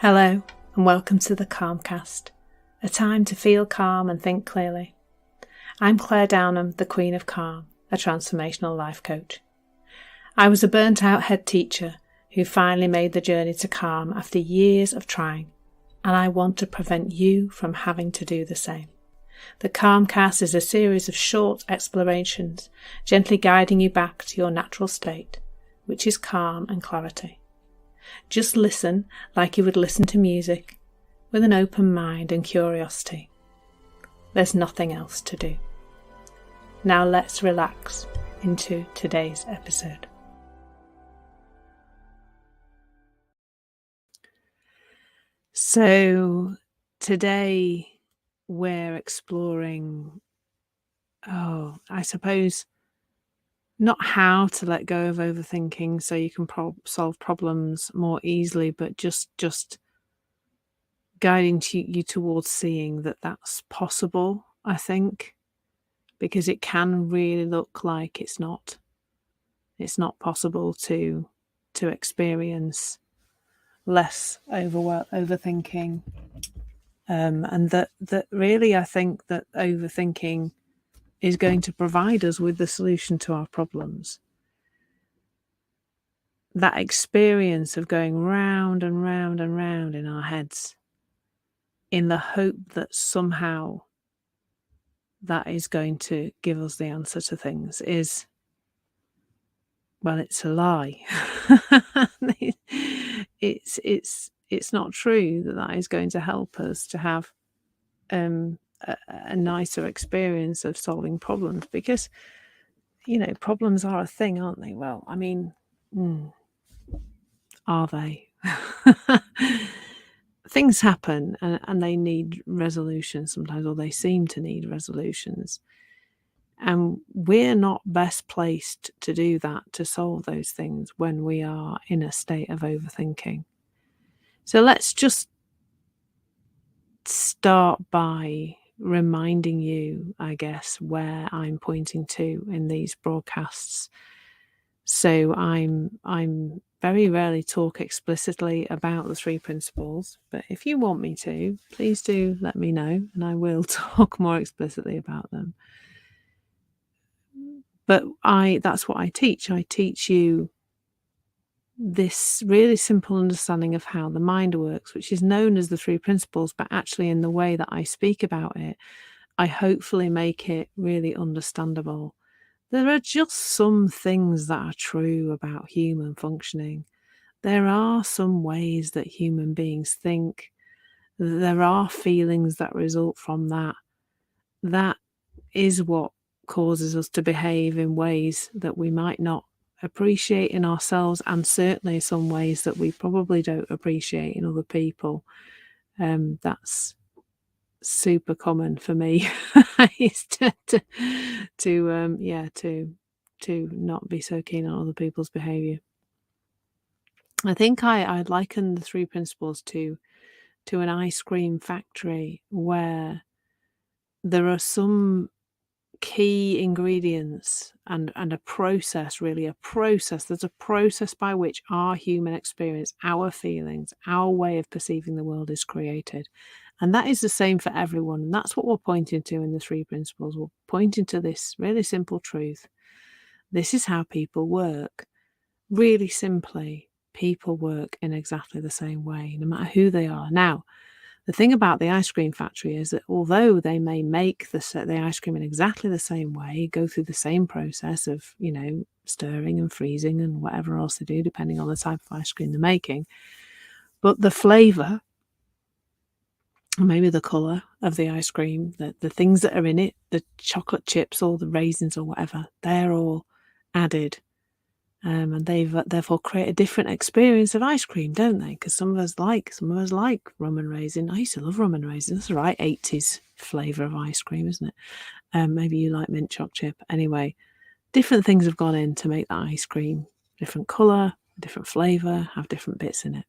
Hello and welcome to the Calmcast, a time to feel calm and think clearly. I'm Clare, the Queen of Calm, a transformational life coach. I was a burnt out head teacher who finally made the journey to calm after years of trying, and I want to prevent you from having to do the same. The Calmcast is a series of short explorations, gently guiding you back to your natural state, which is calm and clarity. Just listen like you would listen to music, with an open mind and curiosity. There's nothing else to do. Now let's relax into today's episode. So today we're exploring, I suppose, not how to let go of overthinking so you can solve problems more easily, but just guiding you towards seeing that that's possible, I think, because it can really look like it's not possible to experience less overthinking, and that really I think that overthinking is going to provide us with the solution to our problems. That experience of going round and round and round in our heads in the hope that somehow that is going to give us the answer to things is, well, it's a lie. It's not true that is going to help us to have a nicer experience of solving problems, because problems are a thing, aren't they? Well, I mean, are they? Things happen and they need resolution sometimes, or they seem to need resolutions, and we're not best placed to do that, to solve those things, when we are in a state of overthinking. So let's just start by reminding you, I guess, where I'm pointing to in these broadcasts. So I'm very rarely talk explicitly about the three principles, but if you want me to, please do let me know and I will talk more explicitly about them. But that's what I teach. I teach you this really simple understanding of how the mind works, which is known as the three principles, but actually in the way that I speak about it, I hopefully make it really understandable. There are just some things that are true about human functioning. There are some ways that human beings think. There are feelings that result from that. That is what causes us to behave in ways that we might not appreciate in ourselves, and certainly some ways that we probably don't appreciate in other people. That's super common for me. Is to not be so keen on other people's behavior. I think I liken the three principles to an ice cream factory where there are some key ingredients and a process, really a process. There's a process by which our human experience, our feelings, our way of perceiving the world is created. And that is the same for everyone. And that's what we're pointing to in the three principles. We're pointing to this really simple truth. This is how people work. Really simply, people work in exactly the same way, no matter who they are. Now, the thing about the ice cream factory is that although they may make the ice cream in exactly the same way, go through the same process of, stirring and freezing and whatever else they do, depending on the type of ice cream they're making, but the flavour, or maybe the colour of the ice cream, the things that are in it, the chocolate chips or the raisins or whatever, they're all added. And they've therefore create a different experience of ice cream, don't they? Because some of us like rum and raisin. I used to love rum and raisin. That's the right 80s flavour of ice cream, isn't it? Maybe you like mint choc chip. Anyway, different things have gone in to make that ice cream. Different colour, different flavour, have different bits in it.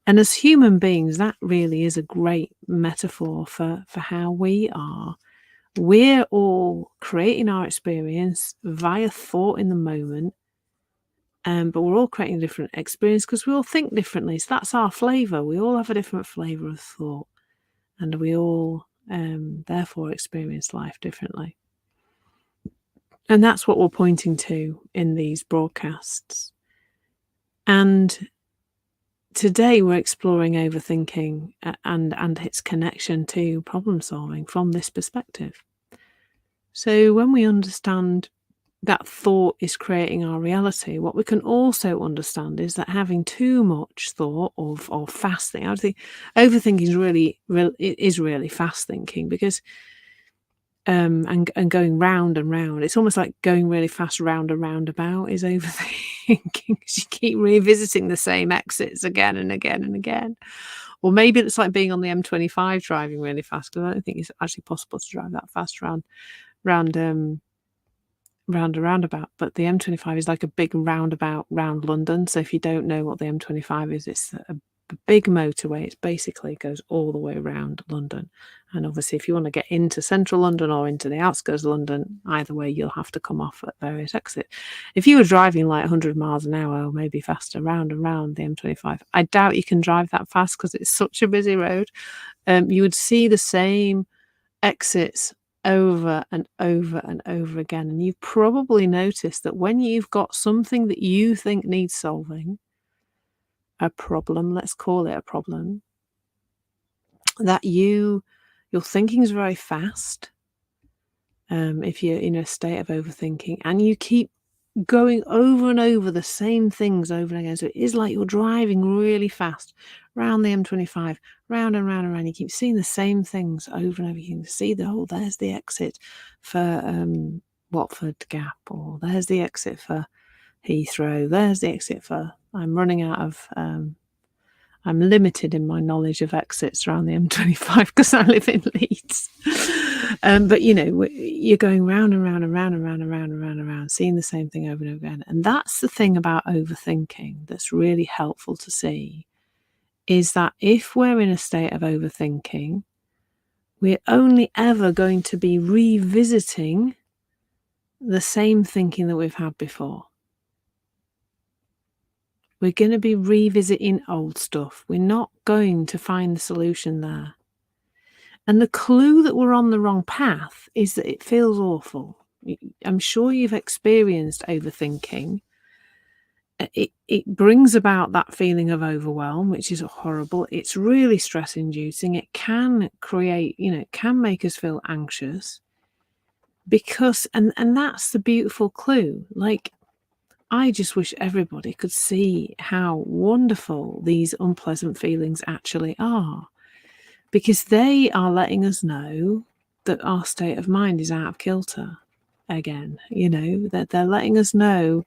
And as human beings, that really is a great metaphor for how we are. We're all creating our experience via thought in the moment, But we're all creating a different experience because we all think differently. So that's our flavour. We all have a different flavour of thought, and we all therefore experience life differently. And that's what we're pointing to in these broadcasts. And today we're exploring overthinking and its connection to problem solving from this perspective. So when we understand that thought is creating our reality, what we can also understand is that having too much thought or fast thinking, I think overthinking is really fast thinking, because and going round and round. It's almost like going really fast round and round about is overthinking, because you keep revisiting the same exits again and again and again. Or maybe it's like being on the M25 driving really fast, because I don't think it's actually possible to drive that fast round a roundabout. But the M25 is like a big roundabout round London. So if you don't know what the M25 is, it's a big motorway. It basically goes all the way around London. And obviously, if you want to get into central London or into the outskirts of London, either way, you'll have to come off at various exits. If you were driving like 100 miles an hour or maybe faster round and round the M25, I doubt you can drive that fast because it's such a busy road. You would see the same exits over and over and over again. And you've probably noticed that when you've got something that you think needs solving, a problem, let's call it a problem, that your thinking is very fast. If you're in a state of overthinking and you keep going over and over the same things over and again, so it is like you're driving really fast round the M25, round and round and round. You keep seeing the same things over and over. You can see there's the exit for Watford Gap, or there's the exit for Heathrow, there's the exit for, I'm running out of I'm limited in my knowledge of exits around the M25 because I live in Leeds. But you're going round and round and round and round and round and round and round, seeing the same thing over and over again. And that's the thing about overthinking that's really helpful to see, is that if we're in a state of overthinking, we're only ever going to be revisiting the same thinking that we've had before. We're going to be revisiting old stuff. We're not going to find the solution there. And the clue that we're on the wrong path is that it feels awful. I'm sure you've experienced overthinking. It brings about that feeling of overwhelm, which is horrible. It's really stress-inducing. It can create, it can make us feel anxious, because, and that's the beautiful clue. Like, I just wish everybody could see how wonderful these unpleasant feelings actually are, because they are letting us know that our state of mind is out of kilter again. That they're letting us know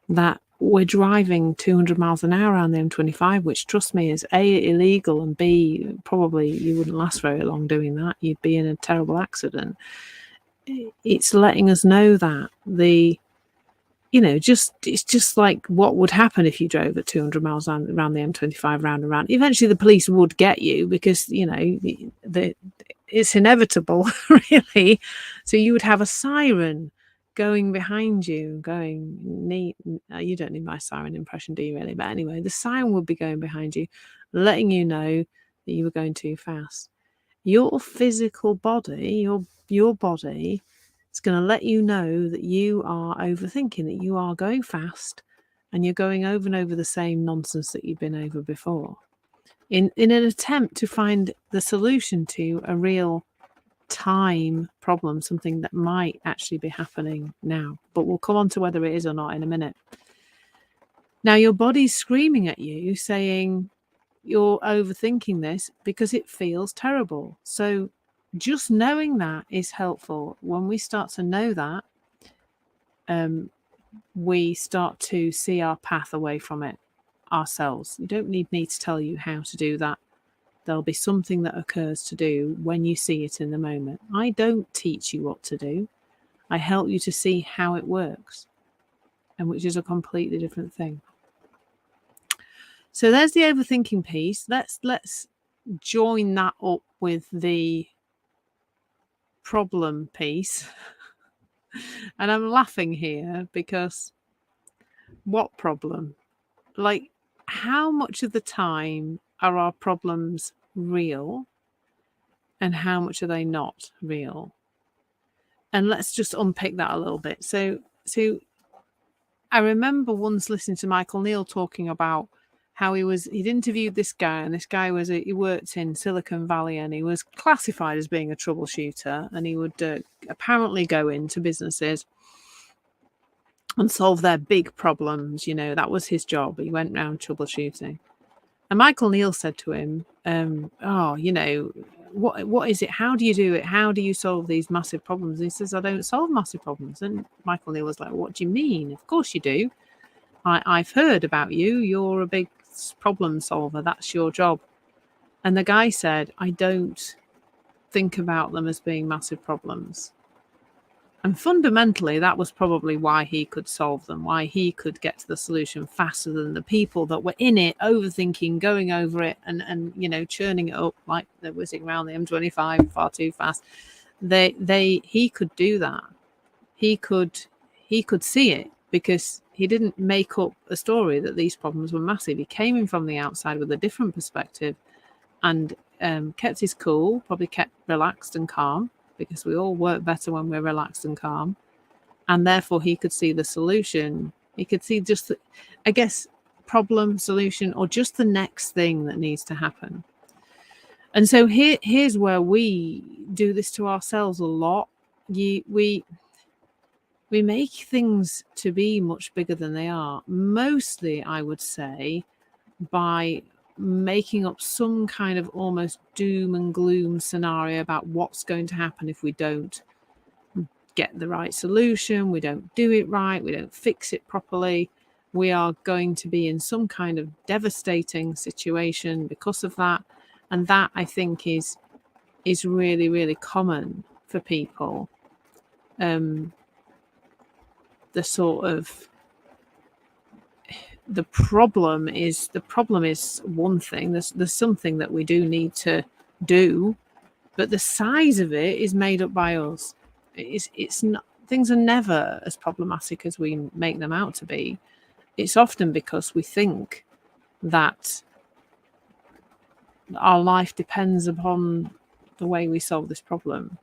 that we're driving 200 miles an hour around the M25, which, trust me, is A, illegal, and B, probably you wouldn't last very long doing that. You'd be in a terrible accident. It's letting us know that it's just like what would happen if you drove at 200 miles around the M25 round and round. Eventually the police would get you, because it's inevitable, really. So you would have a siren going behind you, going, you don't need my siren impression, do you really? But anyway, the siren would be going behind you, letting you know that you were going too fast. Your physical body, your body, it's going to let you know that you are overthinking, that you are going fast, and you're going over and over the same nonsense that you've been over before, in an attempt to find the solution to a real time problem, something that might actually be happening now. But we'll come on to whether it is or not in a minute. Now, your body's screaming at you, saying you're overthinking this because it feels terrible. So just knowing that is helpful. When we start to know that, we start to see our path away from it ourselves. You don't need me to tell you how to do that. There'll be something that occurs to do when you see it in the moment. I don't teach you what to do. I help you to see how it works, and which is a completely different thing. So there's the overthinking piece. Let's join that up with the problem piece. And I'm laughing here because What problem? Like, how much of the time are our problems real and how much are they not real? And let's just unpick that a little bit. So I remember once listening to Michael Neal talking about how he'd interviewed this guy, and this guy he worked in Silicon Valley, and he was classified as being a troubleshooter, and he would apparently go into businesses and solve their big problems. That was his job. He went around troubleshooting. And Michael Neal said to him, what is it? How do you do it? How do you solve these massive problems? And he says, I don't solve massive problems. And Michael Neal was like, what do you mean? Of course you do. I've heard about you. You're a big problem solver. That's your job. And the guy said, I don't think about them as being massive problems. And fundamentally, that was probably why he could solve them, why he could get to the solution faster than the people that were in it, overthinking, going over it, and churning it up like they're whizzing around the M25 far too fast. He could do that. He could see it, because he didn't make up a story that these problems were massive. He came in from the outside with a different perspective and kept his cool, probably kept relaxed and calm, because we all work better when we're relaxed and calm. And therefore he could see the solution. He could see just, problem, solution, or just the next thing that needs to happen. And so here's where we do this to ourselves a lot. We make things to be much bigger than they are. Mostly, I would say, by making up some kind of almost doom and gloom scenario about what's going to happen if we don't get the right solution, we don't do it right, we don't fix it properly. We are going to be in some kind of devastating situation because of that. And that, I think, is really, really common for people. The problem is one thing. There's something that we do need to do, but the size of it is made up by us. It's not, things are never as problematic as we make them out to be. It's often because we think that our life depends upon the way we solve this problem,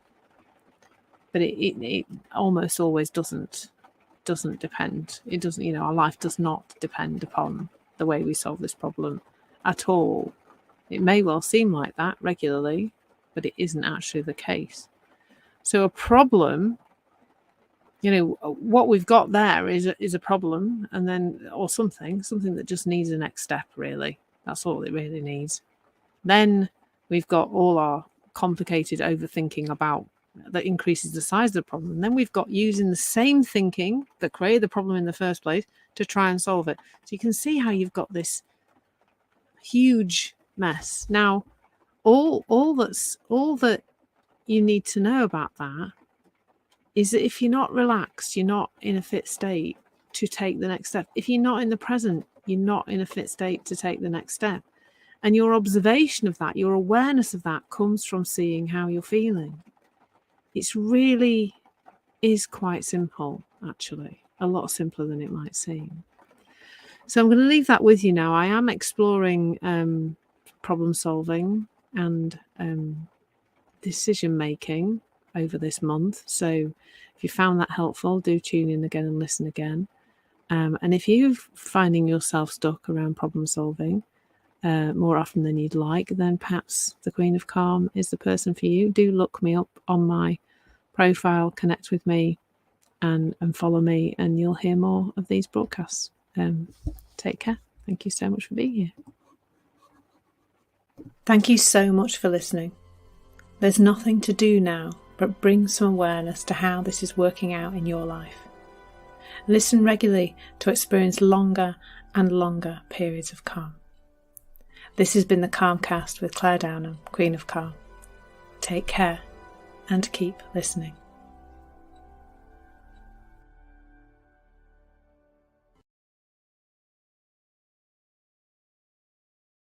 but it almost always doesn't depend. It doesn't, our life does not depend upon the way we solve this problem at all. It may well seem like that regularly, but it isn't actually the case. So a problem, what we've got there is a problem, and then, or something that just needs a next step, really. That's all it really needs. Then we've got all our complicated overthinking about that increases the size of the problem. And then we've got using the same thinking that created the problem in the first place to try and solve it. So you can see how you've got this huge mess. Now, all that you need to know about that is that if you're not relaxed, you're not in a fit state to take the next step. If you're not in the present, you're not in a fit state to take the next step. And your observation of that, your awareness of that, comes from seeing how you're feeling. It's really is quite simple, actually, a lot simpler than it might seem. So I'm going to leave that with you now. I am exploring problem solving and decision making over this month. So if you found that helpful, do tune in again and listen again. And if you're finding yourself stuck around problem solving more often than you'd like, then perhaps the Queen of Calm is the person for you. Do look me up on my profile, connect with me, and follow me, and you'll hear more of these broadcasts. Take care. Thank you so much for being here. Thank you so much for listening. There's nothing to do now but bring some awareness to how this is working out in your life. Listen regularly to experience longer and longer periods of calm. This has been the Calmcast with Clare Downham, Queen of Calm. Take care and keep listening.